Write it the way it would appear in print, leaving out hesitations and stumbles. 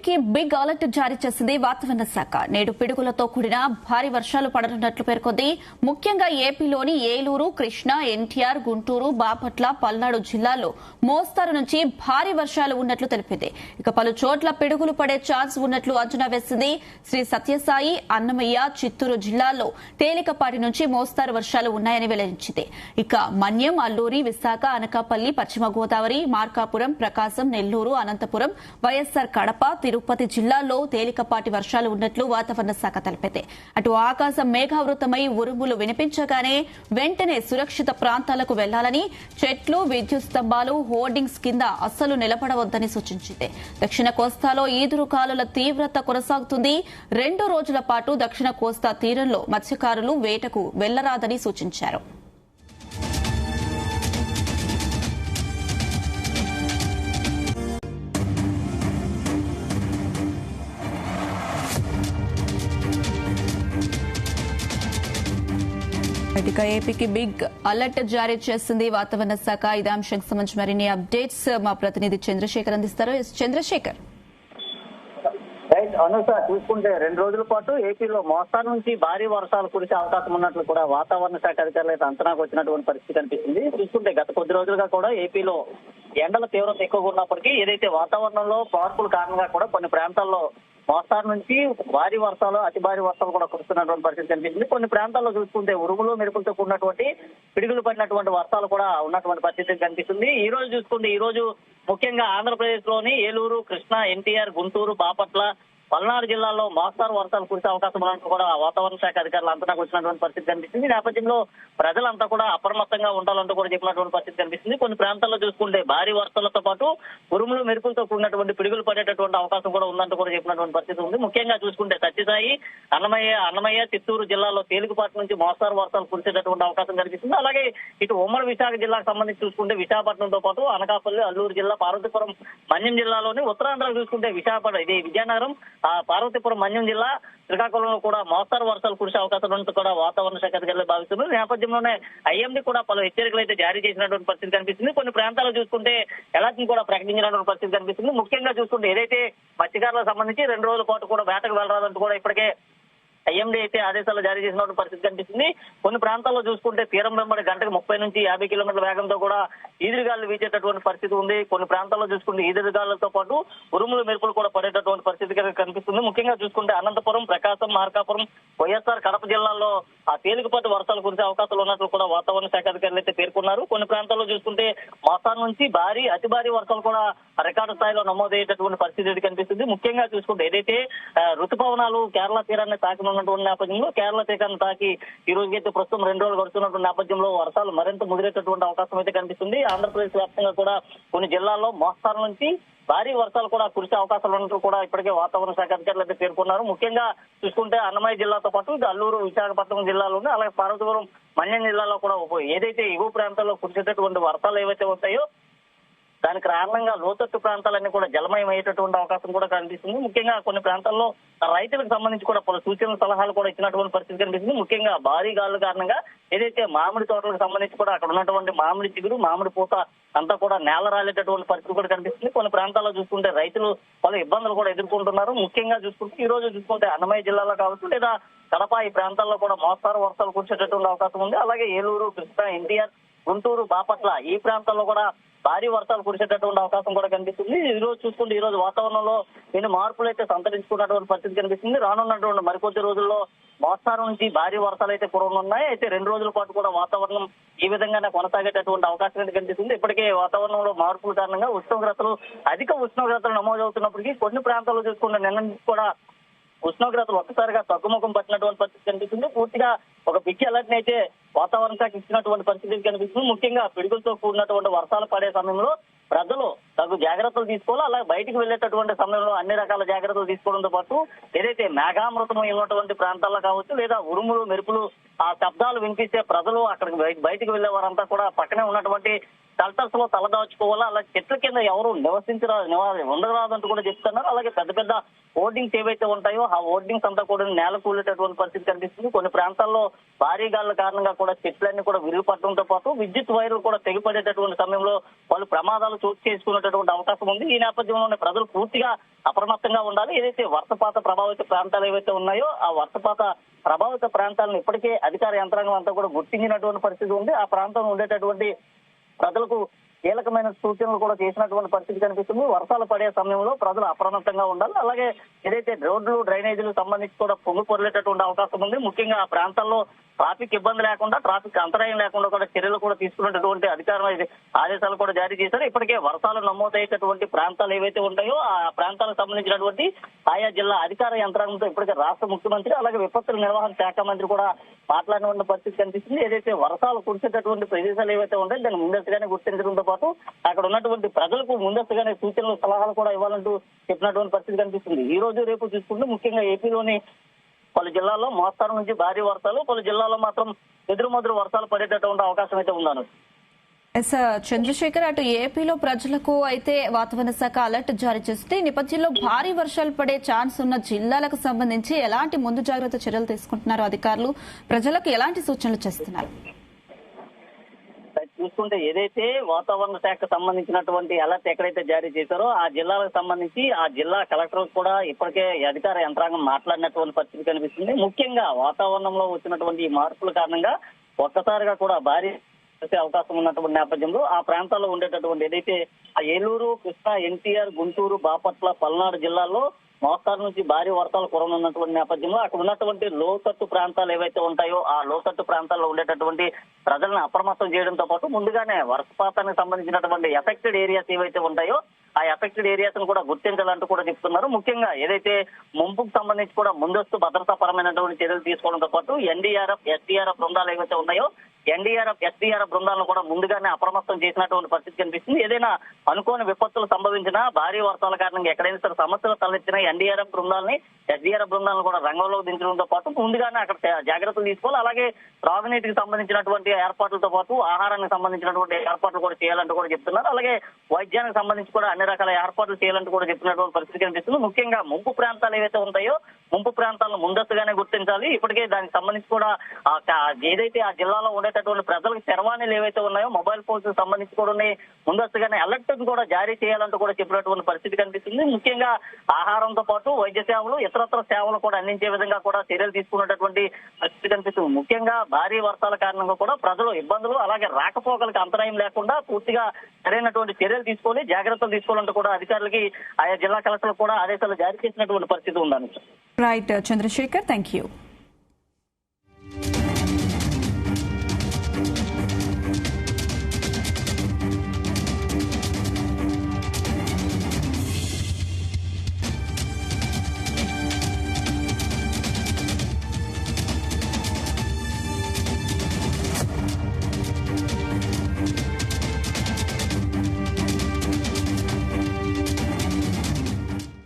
ఏపీకి big alert జారీ చేసింది వాతావరణ శాఖ. నేడు పిడుగులతో కూడిన భారీ వర్షాలు పడనున్నట్లు పేర్కొంది. ముఖ్యంగా ఏపీలోని ఏలూరు, కృష్ణా, ఎన్టీఆర్, గుంటూరు, బాపట్ల, పల్నాడు జిల్లాల్లో మోస్తారు నుంచి భారీ వర్షాలు ఉన్నట్లు తెలిపింది. ఇక పలు చోట్ల పిడుగులు పడే ఛాన్స్ ఉన్నట్లు అంచనా వేసింది. శ్రీ సత్యసాయి, అన్నమయ్య, చిత్తూరు జిల్లాల్లో తేలికపాటి నుంచి మోస్తారు వర్షాలు ఉన్నాయని వెల్లడించింది. ఇక మన్యం, అల్లూరి, విశాఖ, అనకాపల్లి, పశ్చిమ గోదావరి, మార్కాపురం, ప్రకాశం, నెల్లూరు, అనంతపురం, వైఎస్సార్ కడప, తిరుపతి జిల్లాల్లో తేలికపాటి వర్షాలు ఉన్నట్లు వాతావరణ శాఖ తెలిపింది. అటు ఆకాశం మేఘావృతమై ఉరుములు వినిపించగానే వెంటనే సురక్షిత ప్రాంతాలకు వెళ్లాలని, చెట్లు, విద్యుత్ స్తంభాలు, హోర్డింగ్స్ కింద అస్సలు నిలబడవద్దని సూచించింది. దక్షిణ కోస్తాలో ఈదురుగాలుల తీవ్రత కొనసాగుతుంది. 2 రోజుల పాటు దక్షిణ కోస్తా తీరంలో మత్స్యకారులు వేటకు వెళ్లరాదని సూచించారు. ఇక ఏపీకి బిగ్ అలర్ట్ జారీ చేసింది వాతావరణ శాఖ. ఇదే అంశానికి సంబంధించి మరిన్ని అప్డేట్స్ మా ప్రతినిధి చంద్రశేఖర్ అందిస్తారు. చంద్రశేఖర్, అనుస చూసుకుంటే 2 రోజుల పాటు ఏపీలో మోస్తారు నుంచి భారీ వర్షాలు కురిసే అవకాశం ఉన్నట్లు కూడా వాతావరణ శాఖ అధికారులు అయితే అంచనాకు వచ్చినటువంటి పరిస్థితి కనిపిస్తుంది. చూసుకుంటే గత కొద్ది రోజులుగా కూడా ఏపీలో ఎండల తీవ్రత ఎక్కువగా ఉన్నప్పటికీ ఏదైతే వాతావరణంలో మార్పుల కారణంగా కూడా కొన్ని ప్రాంతాల్లో మోస్తారు నుంచి భారీ వర్షాలు, అతి భారీ వర్షాలు కూడా కురుస్తున్నటువంటి పరిస్థితి కనిపిస్తుంది. కొన్ని ప్రాంతాల్లో చూసుకుంటే ఉరుములు, మెరుపులతో కూడినటువంటి పిడుగులు పడినటువంటి వర్షాలు కూడా ఉన్నటువంటి పరిస్థితి కనిపిస్తుంది. ఈ రోజు చూసుకుంటే ఈ రోజు ముఖ్యంగా ఆంధ్రప్రదేశ్ లోని ఏలూరు, కృష్ణా, ఎన్టీఆర్, గుంటూరు, బాపట్ల, పల్నాడు జిల్లాలో మోస్తారు వర్షాలు కురిసే అవకాశం ఉన్నట్టు కూడా వాతావరణ శాఖ అధికారులు అంతనాకు వచ్చినటువంటి పరిస్థితి కనిపిస్తుంది. ఈ నేపథ్యంలో ప్రజలంతా కూడా అప్రమత్తంగా ఉండాలంటూ కూడా చెప్పినటువంటి పరిస్థితి కనిపిస్తుంది. కొన్ని ప్రాంతాల్లో చూసుకుంటే భారీ వర్షాలతో పాటు ఉరుములు, మెరుపులతో కూడినటువంటి పిడుగులు పడేటటువంటి అవకాశం కూడా ఉందంటూ కూడా చెప్పినటువంటి పరిస్థితి ఉంది. ముఖ్యంగా చూసుకుంటే సత్యసాయి, అన్నమయ్య, చిత్తూరు జిల్లాలో తేలికపాటి నుంచి మోస్తారు వర్షాలు కురిసేటటువంటి అవకాశం కనిపిస్తుంది. అలాగే ఇటు ఉమ్మడి విశాఖ జిల్లాకు సంబంధించి చూసుకుంటే విశాఖపట్నంతో పాటు అనకాపల్లి, అల్లూరు జిల్లా, పార్వతీపురం, మన్యం జిల్లాలోని ఉత్తరాంధ్ర చూసుకుంటే విశాఖపట్నం, ఇది విజయనగరం, పార్వతీపురం, మన్యం జిల్లా, శ్రీకాకుళంలో కూడా మోస్తారు వర్షాలు కురిసే అవకాశం ఉన్నట్టు కూడా వాతావరణ శాఖ అధికారులు భావిస్తున్నారు. ఈ నేపథ్యంలోనే ఐఎండీ కూడా పలు హెచ్చరికలు అయితే జారీ చేసినటువంటి పరిస్థితి కనిపిస్తుంది. కొన్ని ప్రాంతాలు చూసుకుంటే అలర్ట్ ని కూడా ప్రకటించినటువంటి పరిస్థితి కనిపిస్తుంది. ముఖ్యంగా చూసుకుంటే ఏదైతే మత్స్యకారులకు సంబంధించి 2 రోజుల పాటు కూడా వేటకు వెళ్లరాదంటూ కూడా ఇప్పటికే ఐఎండీ అయితే ఆదేశాలు జారీ చేసినటువంటి పరిస్థితి కనిపిస్తుంది. కొన్ని ప్రాంతాల్లో చూసుకుంటే తీరం వెంబడి గంటకు 30 నుంచి 50 కిలోమీటర్ల వేగంతో కూడా ఈదురుగాలు వీచేటటువంటి పరిస్థితి ఉంది. కొన్ని ప్రాంతాల్లో చూసుకుంటే ఈదురుగాలతో పాటు ఉరుములు, మెరుపులు కూడా పడేటటువంటి పరిస్థితి కనిపిస్తుంది. ముఖ్యంగా చూసుకుంటే అనంతపురం, ప్రకాశం, మార్కాపురం, వైఎస్ఆర్ కడప జిల్లాల్లో ఆ తేలికపాటి వర్షాలు కురిసే అవకాశాలు ఉన్నట్లు కూడా వాతావరణ శాఖ అధికారులు అయితే పేర్కొన్నారు. కొన్ని ప్రాంతాల్లో చూసుకుంటే మోస్తారు నుంచి భారీ, అతి భారీ వర్షాలు కూడా రికార్డు స్థాయిలో నమోదయ్యేటటువంటి పరిస్థితి కనిపిస్తుంది. ముఖ్యంగా చూసుకుంటే ఏదైతే ఋతుపవనాలు కేరళ తీరాన్ని తాకినటువంటి నేపథ్యంలో కేరళ తీరాన్ని తాకి ఈ రోజుకైతే ప్రస్తుతం 2 రోజులు గడుస్తున్నటువంటి నేపథ్యంలో వర్షాలు మరింత ముదిరేటటువంటి అవకాశం అయితే కనిపిస్తుంది. ఆంధ్రప్రదేశ్ వ్యాప్తంగా కూడా కొన్ని జిల్లాల్లో మోస్తారు నుంచి భారీ వర్షాలు కూడా కురిసే అవకాశాలు ఉన్నట్టు కూడా ఇప్పటికే వాతావరణ శాఖ అధికారులు అయితే పేర్కొన్నారు. ముఖ్యంగా చూసుకుంటే అన్నమయ్య జిల్లాతో పాటు అల్లూరు, విశాఖపట్నం జిల్లాలోనే, అలాగే పార్వతీపురం, మన్యం జిల్లాలో కూడా ఏదైతే ఎగువ ప్రాంతాల్లో కురిసేటటువంటి వర్షాలు ఏవైతే వస్తాయో దానికి కారణంగా లోతట్టు ప్రాంతాలన్నీ కూడా జలమయం అయ్యేటటువంటి అవకాశం కూడా కనిపిస్తుంది. ముఖ్యంగా కొన్ని ప్రాంతాల్లో రైతులకు సంబంధించి కూడా పలు సూచనలు, సలహాలు కూడా ఇచ్చినటువంటి పరిస్థితి కనిపిస్తుంది. ముఖ్యంగా భారీ గాలుల కారణంగా ఏదైతే మామిడి తోటలకు సంబంధించి కూడా అక్కడ ఉన్నటువంటి మామిడి చిగురు, మామిడి పూత అంతా కూడా నేల రాలేటటువంటి పరిస్థితి కూడా కనిపిస్తుంది. కొన్ని ప్రాంతాల్లో చూసుకుంటే రైతులు పలు ఇబ్బందులు కూడా ఎదుర్కొంటున్నారు. ముఖ్యంగా చూసుకుంటే ఈ రోజు చూసుకుంటే అన్నమయ్య జిల్లాలో కావచ్చు లేదా కడప, ఈ ప్రాంతాల్లో కూడా మోస్తారు వర్షాలు కురిసేటటువంటి అవకాశం ఉంది. అలాగే ఏలూరు, కృష్ణా, ఎన్టీఆర్, గుంటూరు, బాపట్ల, ఈ ప్రాంతాల్లో కూడా భారీ వర్షాలు కురిసేటటువంటి అవకాశం కూడా కనిపిస్తుంది. ఈ రోజు చూసుకుంటే ఈ రోజు వాతావరణంలో ఎన్ని మార్పులు అయితే సంతరించుకున్నటువంటి పరిస్థితి కనిపిస్తుంది. రానున్నటువంటి మరికొద్ది రోజుల్లో మోస్తారు నుంచి భారీ వర్షాలు అయితే కురవనున్నాయి. అయితే 2 రోజుల పాటు కూడా వాతావరణం ఈ విధంగానే కొనసాగేటటువంటి అవకాశం అయితే కనిపిస్తుంది. ఇప్పటికే వాతావరణంలో మార్పుల కారణంగా అధిక ఉష్ణోగ్రతలు నమోదవుతున్నప్పటికీ కొన్ని ప్రాంతాల్లో చూసుకుంటే నిన్న కూడా ఉష్ణోగ్రతలు ఒక్కసారిగా తగ్గుముఖం పట్టినటువంటి పరిస్థితి కనిపిస్తుంది. పూర్తిగా ఒక బిగ్ అలర్ట్ ని అయితే వాతావరణ శాఖ ఇచ్చినటువంటి పరిస్థితి కనిపిస్తుంది. ముఖ్యంగా పిడుగులతో కూడినటువంటి వర్షాలు పడే సమయంలో ప్రజలు తగు జాగ్రత్తలు తీసుకోవాలి. అలాగే బయటకు వెళ్లేటటువంటి సమయంలో అన్ని రకాల జాగ్రత్తలు తీసుకోవడంతో పాటు ఏదైతే మేఘామృతం ఉన్నటువంటి ప్రాంతాల్లో కావచ్చు లేదా ఉరుములు, మెరుపులు ఆ శబ్దాలు వినిపిస్తే ప్రజలు అక్కడికి బయటకు వెళ్లే వారంతా కూడా పక్కనే ఉన్నటువంటి షెల్టర్స్ లో తలదాచుకోవాలా, అలాగే చెట్ల కింద ఎవరు ఉండరాదంటూ కూడా చెప్తున్నారు. అలాగే పెద్ద పెద్ద హోర్డింగ్స్ ఏవైతే ఉంటాయో ఆ హోర్డింగ్స్ అంతా కూడా నేల కూలేటటువంటి పరిస్థితి కనిపిస్తుంది. కొన్ని ప్రాంతాల్లో భారీ గాలుల కారణంగా కూడా చెట్లన్నీ కూడా విరిగిపడడంతో పాటు విద్యుత్ వైర్లు కూడా తెగిపడేటటువంటి సమయంలో పలు ప్రమాదాలు చోటు చేసుకునేటటువంటి అవకాశం ఉంది. ఈ నేపథ్యంలోనే ప్రజలు పూర్తిగా అప్రమత్తంగా ఉండాలి. ఏదైతే వర్షపాత ప్రభావిత ప్రాంతాలు ఏవైతే ఉన్నాయో ఆ వర్షపాత ప్రభావిత ప్రాంతాలను ఇప్పటికే అధికార యంత్రాంగం అంతా కూడా గుర్తించినటువంటి పరిస్థితి ఉంది. ఆ ప్రాంతంలో ఉండేటటువంటి ప్రజలకు కీలకమైన సూచనలు కూడా చేసినటువంటి పరిస్థితి కనిపిస్తుంది. వర్షాలు పడే సమయంలో ప్రజలు అప్రమత్తంగా ఉండాలి. అలాగే ఏదైతే రోడ్లు డ్రైనేజీలకు సంబంధించి కూడా పొంగు పొరలేటటువంటి అవకాశం ఉంది. ముఖ్యంగా ఆ ప్రాంతాల్లో ట్రాఫిక్ ఇబ్బంది లేకుండా, ట్రాఫిక్ అంతరాయం లేకుండా కూడా చర్యలు కూడా తీసుకున్నటువంటి అధికారం ఆదేశాలు కూడా జారీ చేశారు. ఇప్పటికే వర్షాలు నమోదయ్యేటటువంటి ప్రాంతాలు ఏవైతే ఉంటాయో ఆ ప్రాంతాలకు సంబంధించినటువంటి ఆయా జిల్లా అధికార యంత్రాంగంతో ఇప్పటికే రాష్ట్ర ముఖ్యమంత్రి అలాగే విపత్తుల నిర్వహణ శాఖ మంత్రి కూడా మాట్లాడినటువంటి పరిస్థితి కనిపిస్తుంది. ఏదైతే వర్షాలు కురిసేటటువంటి ప్రదేశాలు ఏవైతే ఉంటాయో దాన్ని ముందస్తుగానే గుర్తించడంతో పాటు అక్కడ ఉన్నటువంటి ప్రజలకు ముందస్తుగానే సూచనలు సలహాలు కూడా ఇవ్వాలంటూ చెప్పినటువంటి పరిస్థితి కనిపిస్తుంది. ఈ రోజు రేపు చూసుకుంటే ముఖ్యంగా ఏపీలోని పలు జిల్లాల్లో మోస్తారు నుంచి భారీ వర్షాలు, పలు జిల్లాల్లో మాత్రం ఎదురుమదురు వర్షాలు పడేటటువంటి అవకాశం అయితే ఉందను. చంద్రశేఖర్, అటు ఏపీలో ప్రజలకు అయితే వాతావరణ శాఖ అలర్ట్ జారీ చేస్తుంది. ఈ నేపథ్యంలో భారీ వర్షాలు పడే ఛాన్స్ ఉన్న జిల్లాలకు సంబంధించి ఎలాంటి ముందు జాగ్రత్త చర్యలు తీసుకుంటున్నారు అధికారులు? ప్రజలకు ఎలాంటి సూచనలు చేస్తున్నారు? చూసుకుంటే ఏదైతే వాతావరణ శాఖకు సంబంధించినటువంటి అలర్ట్ ఎక్కడైతే జారీ చేశారో ఆ జిల్లాలకు సంబంధించి ఆ జిల్లా కలెక్టర్ కూడా ఇప్పటికే అధికార యంత్రాంగం మాట్లాడినటువంటి పరిస్థితి కనిపిస్తుంది. ముఖ్యంగా వాతావరణంలో వచ్చినటువంటి ఈ మార్పుల కారణంగా ఒక్కసారిగా కూడా భారీ అవకాశం ఉన్నటువంటి నేపథ్యంలో ఆ ప్రాంతాల్లో ఉండేటటువంటి ఏదైతే ఆ ఏలూరు, కృష్ణా, ఎన్టీఆర్, గుంటూరు, బాపట్ల, పల్నాడు జిల్లాల్లో మోస్తారు నుంచి భారీ వర్షాలు కురనున్నటువంటి నేపథ్యంలో అక్కడ ఉన్నటువంటి లోతట్టు ప్రాంతాలు ఏవైతే ఉంటాయో ఆ లోతట్టు ప్రాంతాల్లో ఉండేటటువంటి ప్రజలను అప్రమత్తం చేయడంతో పాటు ముందుగానే వర్షపాతానికి సంబంధించినటువంటి ఎఫెక్టెడ్ ఏరియాస్ ఏవైతే ఉంటాయో ఆ ఎఫెక్టెడ్ ఏరియాస్ ను కూడా గుర్తించాలంటూ కూడా చెప్తున్నారు. ముఖ్యంగా ఏదైతే ముంపుకు సంబంధించి కూడా ముందస్తు భద్రతాపరమైనటువంటి చర్యలు తీసుకోవడంతో పాటు ఎన్డీఆర్ఎఫ్, ఎస్డీఆర్ఎఫ్ బృందాలు ఏవైతే ఉన్నాయో ఎన్డీఆర్ఎఫ్, ఎస్డీఆర్ఎఫ్ బృందాలను కూడా ముందుగానే అప్రమత్తం చేసినటువంటి పరిస్థితి కనిపిస్తుంది. ఏదైనా అనుకోని విపత్తులు సంభవించినా, భారీ వర్షాల కారణంగా ఎక్కడైనా సరే సమస్యలు తలెత్తిన ఎన్డీఆర్ఎఫ్ బృందాలని, ఎస్డీఆర్ఎఫ్ బృందాలను కూడా రంగంలోకి దించడంతో పాటు ముందుగానే అక్కడ జాగ్రత్తలు తీసుకోవాలి. అలాగే త్రాగునీటికి సంబంధించినటువంటి ఏర్పాట్లతో పాటు ఆహారానికి సంబంధించినటువంటి ఏర్పాట్లు కూడా చేయాలంటూ కూడా చెప్తున్నారు. అలాగే వైద్యానికి సంబంధించి కూడా అన్ని రకాల ఏర్పాట్లు చేయాలంటూ కూడా చెప్తున్నటువంటి పరిస్థితి కనిపిస్తుంది. ముఖ్యంగా ముంపు ప్రాంతాలు ఏవైతే ఉంటాయో ముంపు ప్రాంతాలను ముందస్తుగానే గుర్తించాలి. ఇప్పటికే దానికి సంబంధించి కూడా ఏదైతే ఆ జిల్లాలో ఉండేటటువంటి ప్రజలకు చరవాణీలు ఏవైతే ఉన్నాయో మొబైల్ ఫోన్స్ సంబంధించి కూడా ముందస్తుగానే అలర్ట్ కూడా జారీ చేయాలంటూ కూడా చెప్పినటువంటి పరిస్థితి కనిపిస్తుంది. ముఖ్యంగా ఆహారంతో పాటు వైద్య సేవలు, ఇతరత్ర సేవలు కూడా అందించే విధంగా కూడా చర్యలు తీసుకున్నటువంటి పరిస్థితి కనిపిస్తుంది. ముఖ్యంగా భారీ వర్షాల కారణంగా కూడా ప్రజలు ఇబ్బందులు అలాగే రాకపోకలకు అంతరాయం లేకుండా పూర్తిగా సరైనటువంటి చర్యలు తీసుకొని జాగ్రత్తలు తీసుకోవాలంటూ కూడా అధికారులకి ఆయా జిల్లా కలెక్టర్లు కూడా ఆదేశాలు జారీ చేసినటువంటి పరిస్థితి ఉందని. Right Chandrashekhar, thank you.